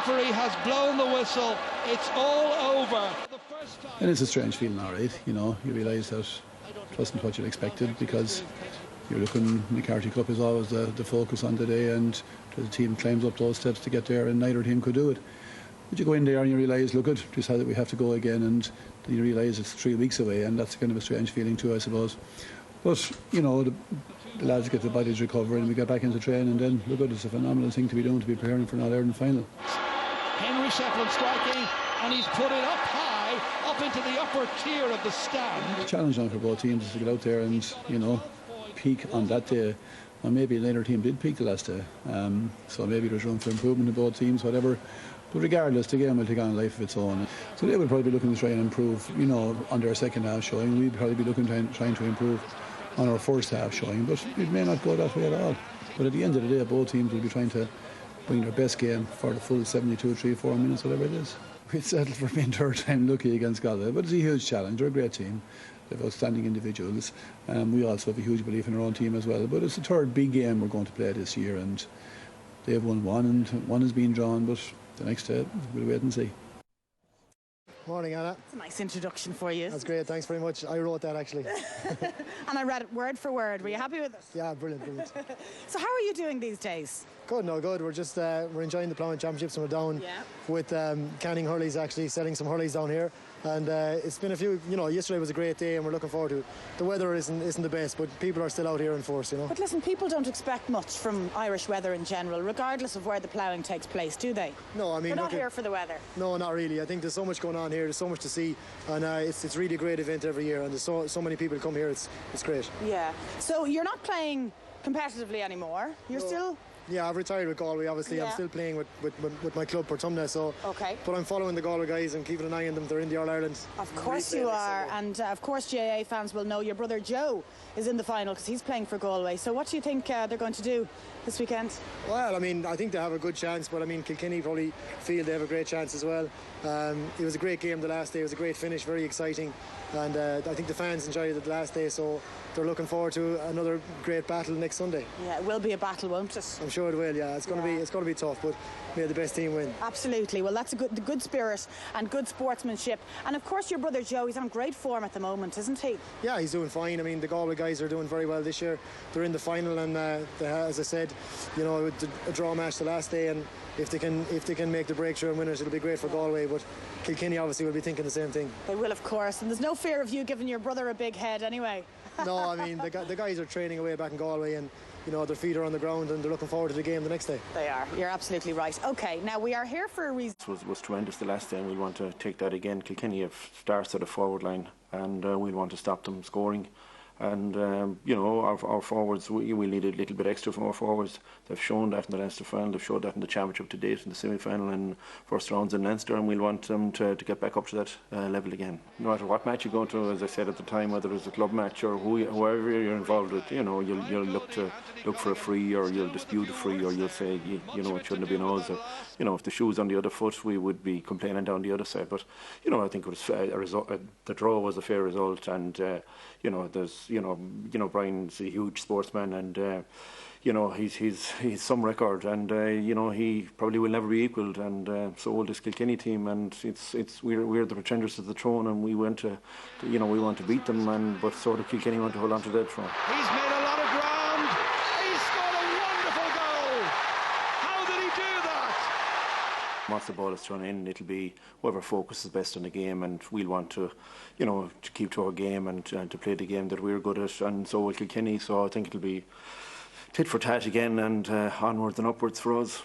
referee has blown the whistle. It's all over. And it's a strange feeling, all right. You know, you realise that it wasn't what you expected, because you're looking, McCarthy Cup is always the focus on today, and the team climbs up those steps to get there, and neither team could do it. But you go in there and you realise, look, just how we have to go again, and then you realise it's 3 weeks away, and that's kind of a strange feeling too, I suppose. But, you know, the lads get the bodies recovering, and we get back into training, and then, look, it's a phenomenal thing to be doing, to be preparing for an All-Ireland final. Henry Shefflin striking, and he's put it up high, up into the upper tier of the stand. The challenge now for both teams is to get out there and, you know, peak on that day. Well, maybe neither team did peak the last day, so maybe there's room for improvement in both teams, whatever. But regardless, the game will take on a life of its own. So they will probably be looking to try and improve, you know, on their second half showing. We'd probably be looking trying to improve on our first half showing, but it may not go that way at all. But at the end of the day, both teams will be trying to bring their best game for the full 72, 3, 4 minutes, whatever it is. We'd settle for being third time lucky against Galway, but it's a huge challenge. They're a great team. They have outstanding individuals. We also have a huge belief in our own team as well. But it's the third big game we're going to play this year, and they've won one, and one is being drawn, but the next day, we'll wait and see. Morning, Anna. It's a nice introduction for you. That's great, thanks very much. I wrote that, actually. And I read it word for word. Were you happy with it? Yeah, brilliant, brilliant. So how are you doing these days? Good, no, good. We're just we're enjoying the Ploughing Championships, and we're down with Canning Hurleys, actually, selling some Hurleys down here. And it's been a few, you know, yesterday was a great day, and we're looking forward to it. The weather isn't the best, but people are still out here in force, you know. But listen, people don't expect much from Irish weather in general, regardless of where the ploughing takes place, do they? No, I mean... We're not here for the weather. No, not really. I think there's so much going on here, there's so much to see, and it's really a great event every year, and there's so many people come here, it's great. Yeah. So you're not playing competitively anymore? You're still... Yeah, I've retired with Galway, obviously. Yeah. I'm still playing with my club, Portumna, so... Okay. But I'm following the Galway guys and keeping an eye on them. They're in the All-Ireland. Of course you are, and of course GAA fans will know your brother Joe is in the final because he's playing for Galway. So what do you think they're going to do this weekend? Well, I mean, I think they have a good chance, but I mean, Kilkenny probably feel they have a great chance as well. It was a great game the last day. It was a great finish, very exciting, and I think the fans enjoyed it the last day, so they're looking forward to another great battle next Sunday. Yeah, it will be a battle, won't it? I'm sure it will. Yeah, it's going to be tough, but may the best team win. Absolutely. Well, that's the good spirit and good sportsmanship, and of course your brother Joe, he's on great form at the moment, isn't he? Yeah, he's doing fine. I mean, the Galway guys are doing very well this year. They're in the final, and as I said, you know, a draw match the last day, and if they can make the breakthrough and win it, it'll be great for Galway. But Kilkenny obviously will be thinking the same thing. They will, of course, and there's no fear of you giving your brother a big head anyway. No, I mean, the guys are training away back in Galway, and you know, their feet are on the ground, and they're looking forward to the game the next day. They are. You're absolutely right. Okay, now we are here for a reason. It was tremendous the last day, and we'll want to take that again. Kilkenny have stars at the forward line, and we'll want to stop them scoring. And you know, our forwards, we need a little bit extra from our forwards. They've shown that in the Leinster final, they've shown that in the championship to date, in the semi-final and first rounds in Leinster, and we'll want them to get back up to that level again. No matter what match you go to, as I said at the time, whether it's a club match or whoever you're involved with, you know, you'll look for a free, or you'll dispute a free, or you'll say, you know, it shouldn't have been us. Or, you know, if the shoe's on the other foot, we would be complaining down the other side. But you know, I think it was a result. The draw was a fair result, and you know, there's you know, Brian's a huge sportsman, and you know, he's some record, and you know, he probably will never be equalled, and so will this Kilkenny team, and we're the pretenders to the throne, and we want to beat them, but so the Kilkenny want to hold on to that throne. He's made a lot of ground. He's scored a wonderful goal. How did he do that? Once the ball is thrown in, it'll be whoever focuses best on the game, and we'll want to, you know, to keep to our game and to play the game that we're good at, and so will Kilkenny. So I think it'll be tit for tat again, and onwards and upwards for us.